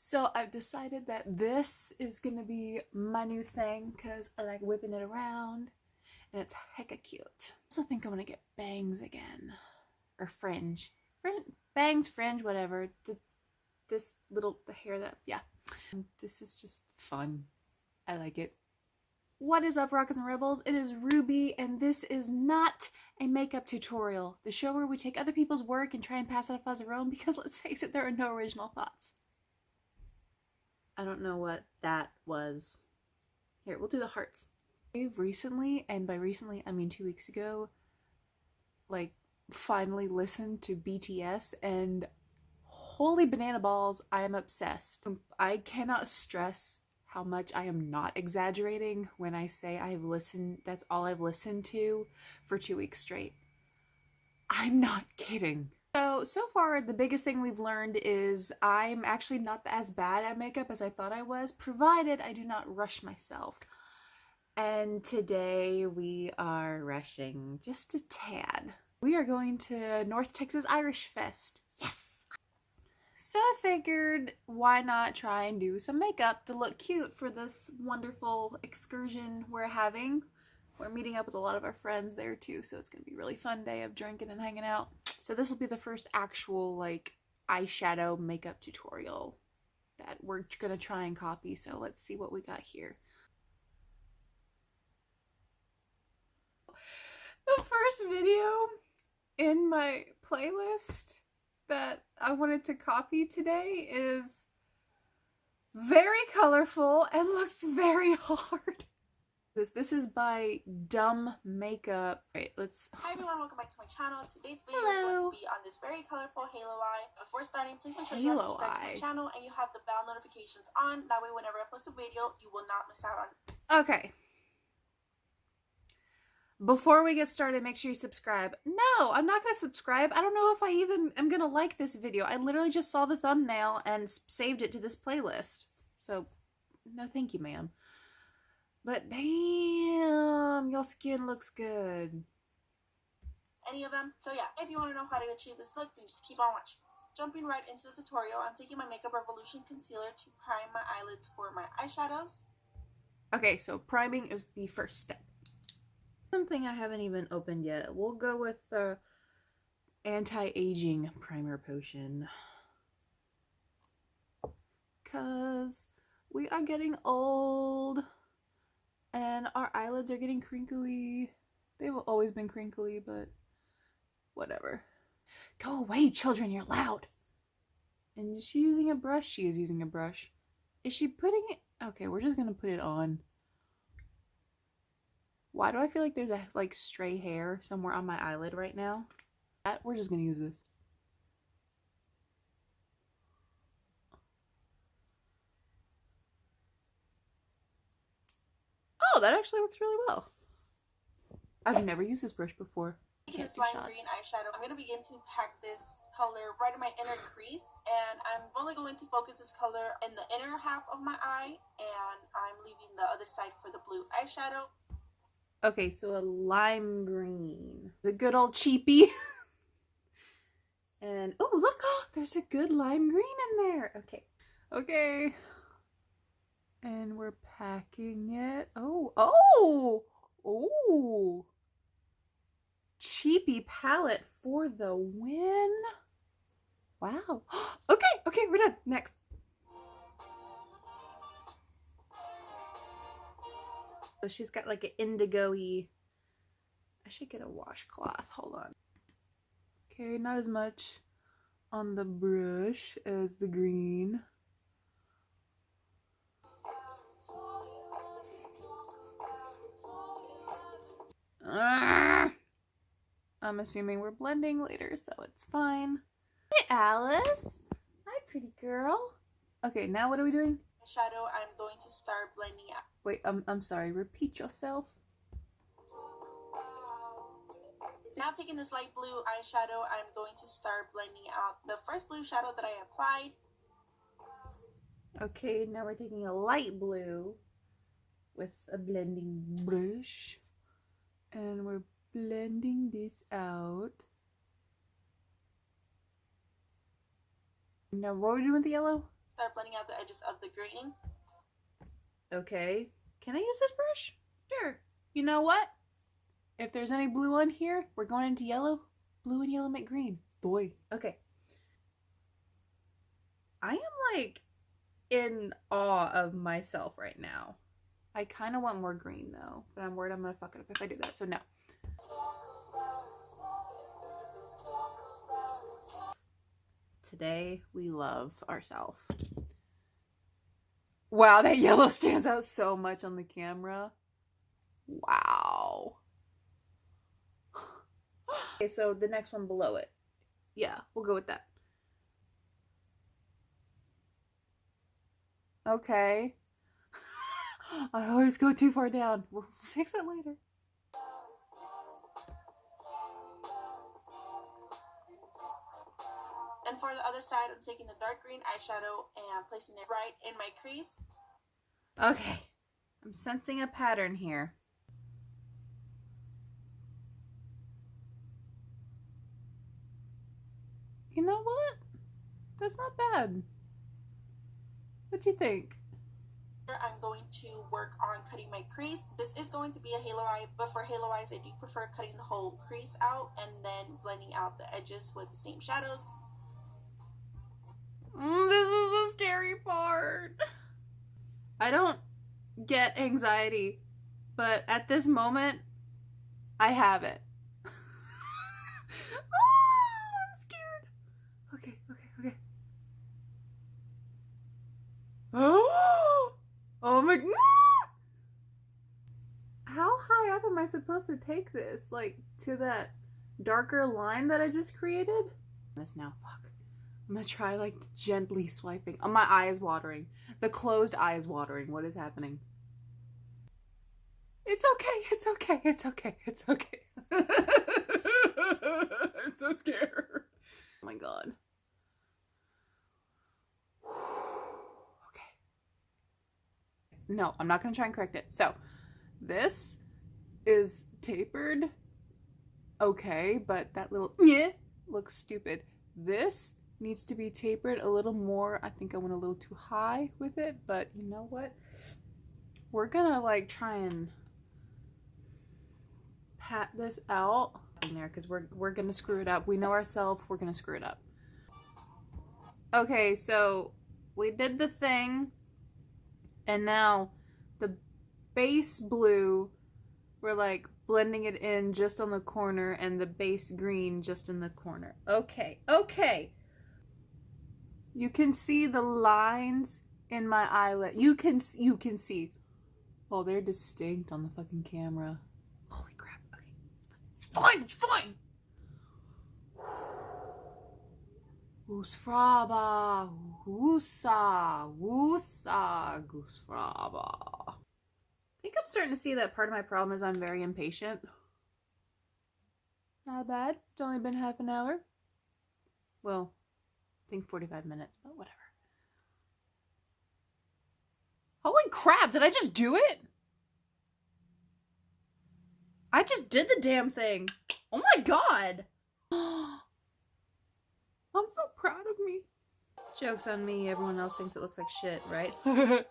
So I've decided that this is gonna be my new thing because I like whipping it around and it's hecka cute. I also think I'm gonna get bangs again. Or fringe. Bangs, fringe, whatever. The hair that, yeah. This is just fun. I like it. What is up, Rockets and Rebels? It is Ruby, and this is not a makeup tutorial. The show where we take other people's work and try and pass it off as our own because, let's face it, there are no original thoughts. I don't know what that was. Here, we'll do the hearts. I've recently, and by recently I mean 2 weeks ago, like, finally listened to BTS, and holy banana balls, I am obsessed. I cannot stress how much I am not exaggerating when I say I've listened, that's all I've listened to for 2 weeks straight. I'm not kidding. So far, the biggest thing we've learned is I'm actually not as bad at makeup as I thought I was, provided I do not rush myself. And today we are rushing just a tad. We are going to North Texas Irish Fest. Yes! So I figured, why not try and do some makeup to look cute for this wonderful excursion we're having. We're meeting up with a lot of our friends there too, so it's gonna be a really fun day of drinking and hanging out. So this will be the first actual, like, eyeshadow makeup tutorial that we're gonna try and copy, so let's see what we got here. The first video in my playlist that I wanted to copy today is very colorful and looks very hard. This is by Dumb Makeup. Right, let's... Hi everyone, welcome back to my channel. Today's video is going to be on this very colorful halo eye. Before starting, please make sure you are subscribed to my channel and you have the bell notifications on. That way whenever I post a video, you will not miss out on it. Okay. Before we get started, make sure you subscribe. No, I'm not going to subscribe. I don't know if I even am going to like this video. I literally just saw the thumbnail and saved it to this playlist. So, no thank you, ma'am. But damn, your skin looks good. Any of them? So yeah, if you want to know how to achieve this look, then just keep on watching. Jumping right into the tutorial, I'm taking my Makeup Revolution concealer to prime my eyelids for my eyeshadows. Okay, so priming is the first step. Something I haven't even opened yet. We'll go with the anti-aging primer potion. Cause we are getting old. And our eyelids are getting crinkly. They've always been crinkly, but whatever. Go away, children, you're loud. And is she using a brush? She is using a brush. Is she putting it? Okay, we're just gonna put it on. Why do I feel like there's a like stray hair somewhere on my eyelid right now? We're just gonna use this. Oh, that actually works really well. I've never used this brush before. Taking this lime green eyeshadow, I'm going to begin to pack this color right in my inner crease, and I'm only going to focus this color in the inner half of my eye, and I'm leaving the other side for the blue eyeshadow. Okay, so a lime green. The good old cheapie. And, oh, look, oh, there's a good lime green in there. Okay. Okay. And we're packing it. Oh! Cheapy palette for the win. Wow. Okay, we're done. Next. So she's got like an indigo-y. I should get a washcloth. Hold on. Okay, not as much on the brush as the green. I'm assuming we're blending later, so it's fine. Hi, Alice. Hi, pretty girl. Okay, now what are we doing? Shadow, I'm going to start blending out. Wait, I'm sorry. Repeat yourself. Now taking this light blue eyeshadow, I'm going to start blending out the first blue shadow that I applied. Okay, now we're taking a light blue with a blending brush. And we're blending this out. Now what are we doing with the yellow? start blending out the edges of the green. Okay. Can I use this brush? Sure. You know what? If there's any blue on here, we're going into yellow. Blue and yellow make green. Boy. Okay. I am like in awe of myself right now. I kind of want more green though, but I'm worried I'm gonna fuck it up if I do that, so no. Today we love ourselves. Wow, that yellow stands out so much on the camera. Wow. Okay, so the next one below it. Yeah, we'll go with that. Okay. I always go too far down. We'll fix it later. And for the other side, I'm taking the dark green eyeshadow and placing it right in my crease. Okay. I'm sensing a pattern here. You know what? That's not bad. What do you think? I'm going to work on cutting my crease. This is going to be a halo eye, but for halo eyes, I do prefer cutting the whole crease out and then blending out the edges with the same shadows. This is the scary part. I don't get anxiety, but at this moment, I have it. I'm scared. Okay. Oh my god. How high up am I supposed to take this? Like, to that darker line that I just created? This now, fuck. I'm gonna try, like, gently swiping. Oh, my eye is watering. The closed eye is watering. What is happening? It's okay. I'm so scared. Oh my god. Okay. No, I'm not gonna try and correct it. So, this is tapered. Okay, but that little looks stupid. This needs to be tapered a little more. I think I went a little too high with it, but you know what? We're gonna like try and pat this out in there because we're gonna screw it up. We know ourselves, we're gonna screw it up. Okay, so we did the thing, and now the base blue, we're like blending it in just on the corner, and the base green just in the corner. Okay. You can see the lines in my eyelid. You can see. Oh, they're distinct on the fucking camera. Holy crap. Okay. It's fine. Goosfraba. Woosa. Goosfraba. I think I'm starting to see that part of my problem is I'm very impatient. Not bad. It's only been half an hour. Well, I think 45 minutes, but whatever. Holy crap, did I just do it? I just did the damn thing. Oh my god. I'm so proud of me. Joke's on me, everyone else thinks it looks like shit, right? There's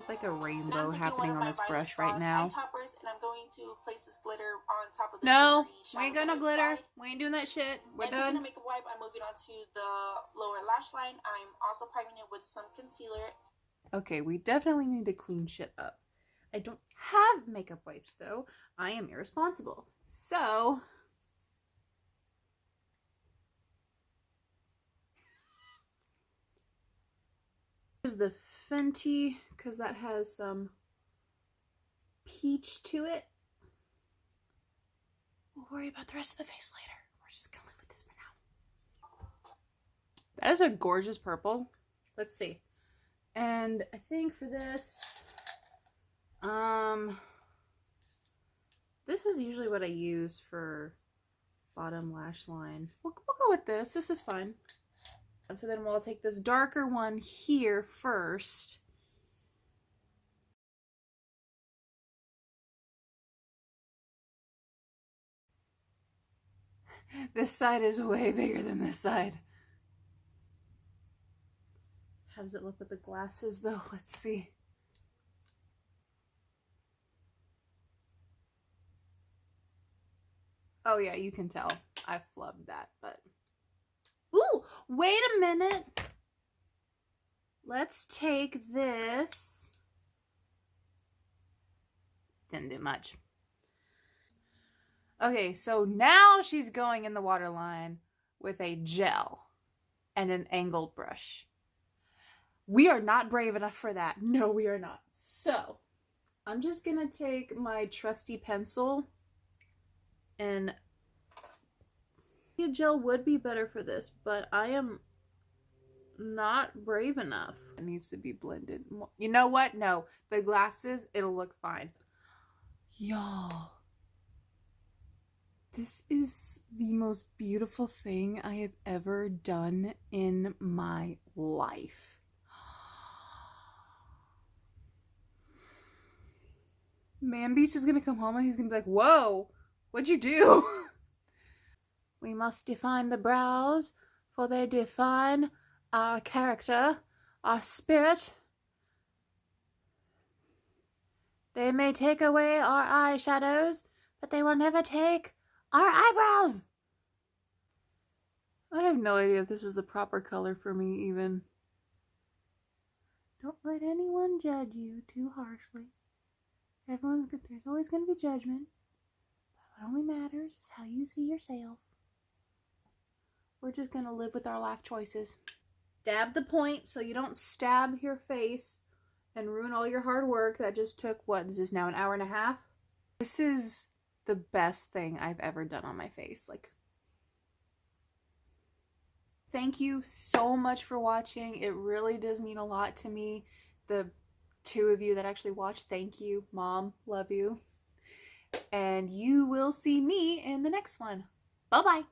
like a rainbow happening on this brush right now. Toppers, and I'm going to place this glitter on top of the no, we ain't got no glitter. We ain't doing that shit. We're done. Taking a makeup wipe, I'm moving on to the lower lash line. I'm also priming it with some concealer. Okay, we definitely need to clean shit up. I don't have makeup wipes though. I am irresponsible. So here's the Fenty, because that has some peach to it. We'll worry about the rest of the face later. We're just gonna live with this for now. That is a gorgeous purple. Let's see. And I think for this, this is usually what I use for bottom lash line. We'll go with this. This is fine. And so then we'll take this darker one here first. This side is way bigger than this side. How does it look with the glasses though? Let's see. Oh yeah, you can tell. I flubbed that, but... Ooh, wait a minute. Let's take this. Didn't do much. Okay, so now she's going in the waterline with a gel and an angled brush. We are not brave enough for that. No, we are not. So, I'm just gonna take my trusty pencil, and a gel would be better for this, but I am not brave enough. It needs to be blended. You know what? No, the glasses, it'll look fine. Y'all, this is the most beautiful thing I have ever done in my life. Manbeast is gonna come home and he's gonna be like, whoa, what'd you do? We must define the brows, for they define our character, our spirit. They may take away our eyeshadows, but they will never take our eyebrows. I have no idea if this is the proper color for me even. Don't let anyone judge you too harshly. Everyone's good. There's always going to be judgment. But what only matters is how you see yourself. We're just going to live with our life choices. Dab the point so you don't stab your face and ruin all your hard work. That just took, what, is this now an hour and a half? This is the best thing I've ever done on my face. Like, thank you so much for watching. It really does mean a lot to me. The 2 of you that actually watched, thank you. Mom, love you. And you will see me in the next one. Bye-bye.